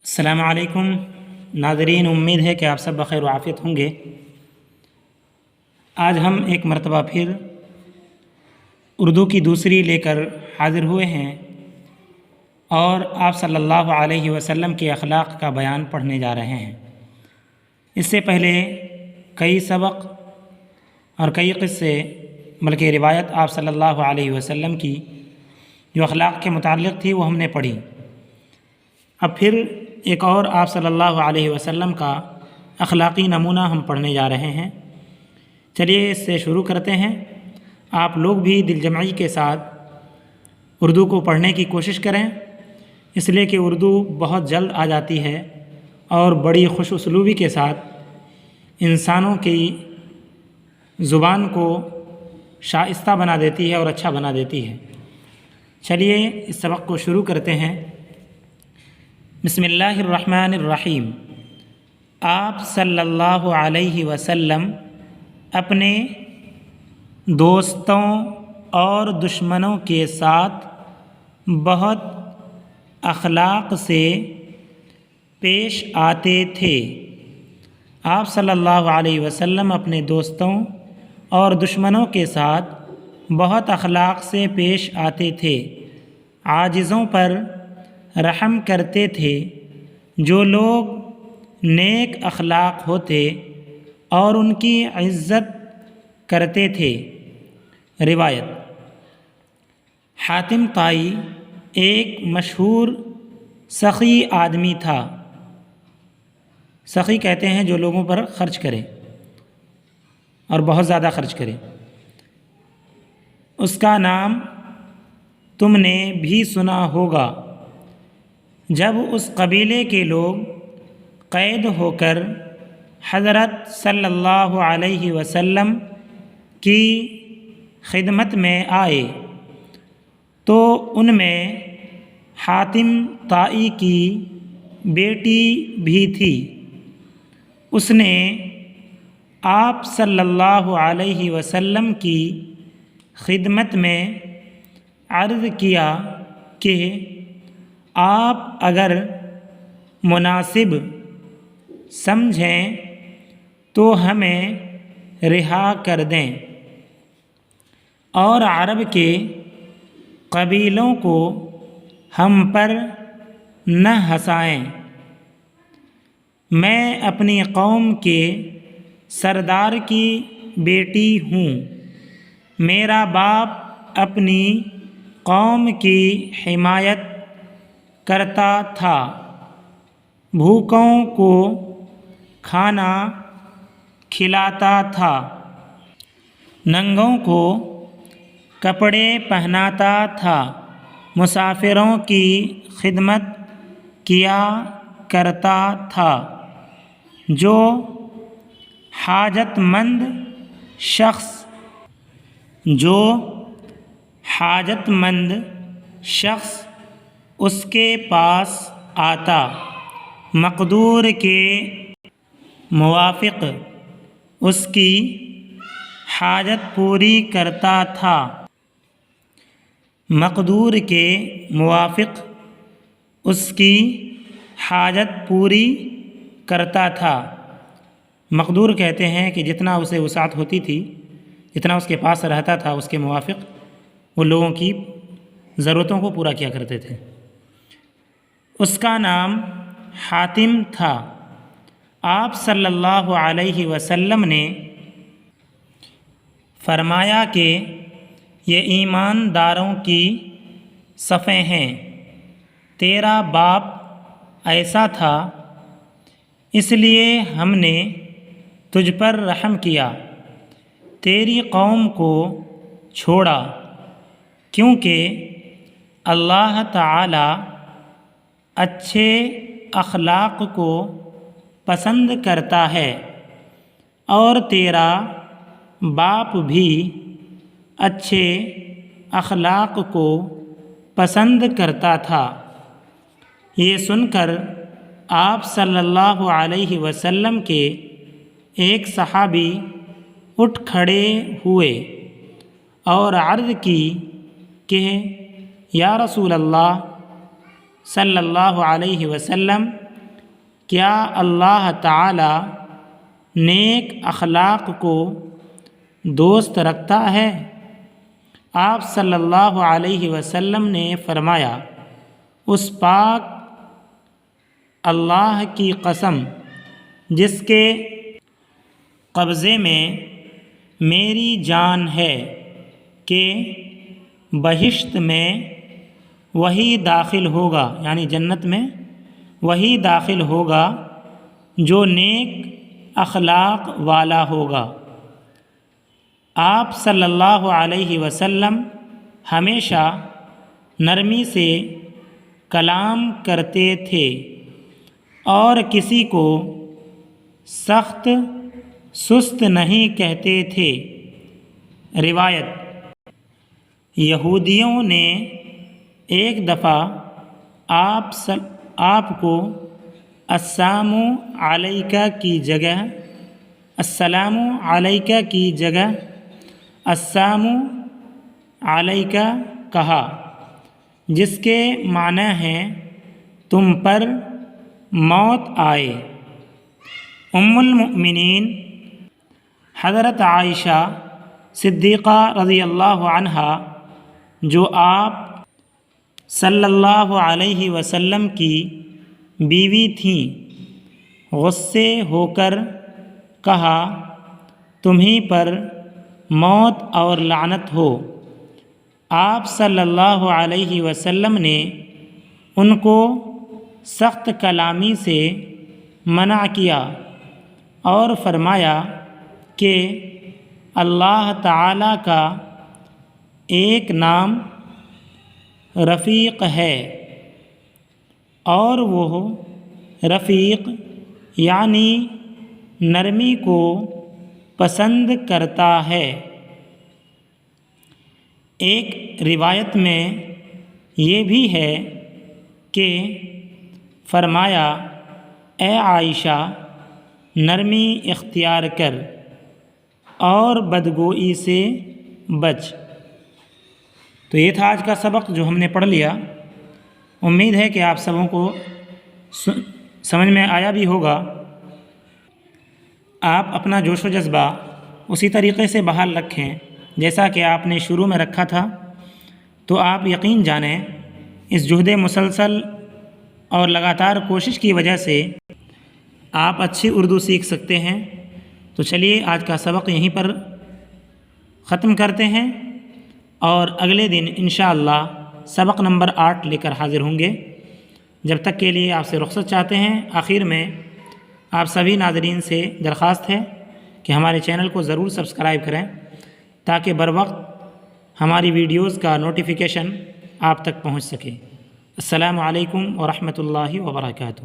السلام علیکم ناظرین، امید ہے کہ آپ سب بخیر و عافیت ہوں گے۔ آج ہم ایک مرتبہ پھر اردو کی دوسری لے کر حاضر ہوئے ہیں اور آپ صلی اللہ علیہ وسلم کے اخلاق کا بیان پڑھنے جا رہے ہیں۔ اس سے پہلے کئی سبق اور کئی قصے بلکہ روایت آپ صلی اللہ علیہ وسلم کی جو اخلاق کے متعلق تھی وہ ہم نے پڑھی۔ اب پھر ایک اور آپ صلی اللہ علیہ وسلم کا اخلاقی نمونہ ہم پڑھنے جا رہے ہیں۔ چلیے اس سے شروع کرتے ہیں۔ آپ لوگ بھی دل جمعی کے ساتھ اردو کو پڑھنے کی کوشش کریں، اس لیے کہ اردو بہت جلد آ جاتی ہے اور بڑی خوش اسلوبی کے ساتھ انسانوں کی زبان کو شائستہ بنا دیتی ہے اور اچھا بنا دیتی ہے۔ چلیے اس سبق کو شروع کرتے ہیں۔ بسم اللہ الرحمن الرحیم۔ آپ صلی اللہ علیہ وسلم اپنے دوستوں اور دشمنوں کے ساتھ بہت اخلاق سے پیش آتے تھے۔ آپ صلی اللہ علیہ وسلم اپنے دوستوں اور دشمنوں کے ساتھ بہت اخلاق سے پیش آتے تھے، عاجزوں پر رحم کرتے تھے۔ جو لوگ نیک اخلاق ہوتے اور ان کی عزت کرتے تھے۔ روایت: حاتم طائی ایک مشہور سخی آدمی تھا۔ سخی کہتے ہیں جو لوگوں پر خرچ کرے اور بہت زیادہ خرچ کرے۔ اس کا نام تم نے بھی سنا ہوگا۔ جب اس قبیلے کے لوگ قید ہو کر حضرت صلی اللہ علیہ وسلم کی خدمت میں آئے تو ان میں حاتم طائی کی بیٹی بھی تھی۔ اس نے آپ صلی اللہ علیہ وسلم کی خدمت میں عرض کیا کہ آپ اگر مناسب سمجھیں تو ہمیں رہا کر دیں اور عرب کے قبیلوں کو ہم پر نہ ہنسائیں۔ میں اپنی قوم کے سردار کی بیٹی ہوں۔ میرا باپ اپنی قوم کی حمایت کرتا تھا، بھوکوں کو کھانا کھلاتا تھا، ننگوں کو کپڑے پہناتا تھا، مسافروں کی خدمت کیا کرتا تھا۔ جو حاجت مند شخص اس کے پاس آتا، مقدور کے موافق اس کی حاجت پوری کرتا تھا۔ مقدور کے موافق اس کی حاجت پوری کرتا تھا۔ مقدور کہتے ہیں کہ جتنا اسے وسعت ہوتی تھی، جتنا اس کے پاس رہتا تھا، اس کے موافق وہ لوگوں کی ضرورتوں کو پورا کیا کرتے تھے۔ اس کا نام حاتم تھا۔ آپ صلی اللہ علیہ وسلم نے فرمایا کہ یہ ایمانداروں کی صفیں ہیں۔ تیرا باپ ایسا تھا، اس لیے ہم نے تجھ پر رحم کیا، تیری قوم کو چھوڑا، کیونکہ اللہ تعالی اچھے اخلاق کو پسند کرتا ہے اور تیرا باپ بھی اچھے اخلاق کو پسند کرتا تھا۔ یہ سن کر آپ صلی اللہ علیہ وسلم کے ایک صحابی اٹھ کھڑے ہوئے اور عرض کی کہ یا رسول اللہ صلی اللہ علیہ وسلم کیا اللہ تعالی نیک اخلاق کو دوست رکھتا ہے؟ آپ صلی اللہ علیہ وسلم نے فرمایا، اس پاک اللہ کی قسم جس کے قبضے میں میری جان ہے کہ بہشت میں وہی داخل ہوگا، یعنی جنت میں وہی داخل ہوگا جو نیک اخلاق والا ہوگا۔ آپ صلی اللہ علیہ وسلم ہمیشہ نرمی سے کلام کرتے تھے اور کسی کو سخت سست نہیں کہتے تھے۔ روایت، یہودیوں نے ایک دفعہ آپ کو السلام علیکہ کی جگہ السلام علیکہ کہا، جس کے معنی ہے تم پر موت آئے۔ ام المؤمنین حضرت عائشہ صدیقہ رضی اللہ عنہا، جو آپ صلی اللہ علیہ وسلم کی بیوی تھیں، غصے ہو کر کہا، تمہیں پر موت اور لعنت ہو۔ آپ صلی اللہ علیہ وسلم نے ان کو سخت کلامی سے منع کیا اور فرمایا کہ اللہ تعالیٰ کا ایک نام رفیق ہے، اور وہ رفیق یعنی نرمی کو پسند کرتا ہے۔ ایک روایت میں یہ بھی ہے کہ فرمایا، اے عائشہ، نرمی اختیار کر اور بدگوئی سے بچ۔ تو یہ تھا آج کا سبق جو ہم نے پڑھ لیا۔ امید ہے کہ آپ سبوں کو سمجھ میں آیا بھی ہوگا۔ آپ اپنا جوش و جذبہ اسی طریقے سے بحال رکھیں جیسا کہ آپ نے شروع میں رکھا تھا، تو آپ یقین جانیں اس جہد مسلسل اور لگاتار کوشش کی وجہ سے آپ اچھی اردو سیکھ سکتے ہیں۔ تو چلیے آج کا سبق یہیں پر ختم کرتے ہیں، اور اگلے دن انشاءاللہ سبق نمبر 8 لے کر حاضر ہوں گے۔ جب تک کے لیے آپ سے رخصت چاہتے ہیں۔ آخر میں آپ سبھی ناظرین سے درخواست ہے کہ ہمارے چینل کو ضرور سبسکرائب کریں تاکہ بر وقت ہماری ویڈیوز کا نوٹیفیکیشن آپ تک پہنچ سکے۔ السلام علیکم ورحمۃ اللہ وبرکاتہ۔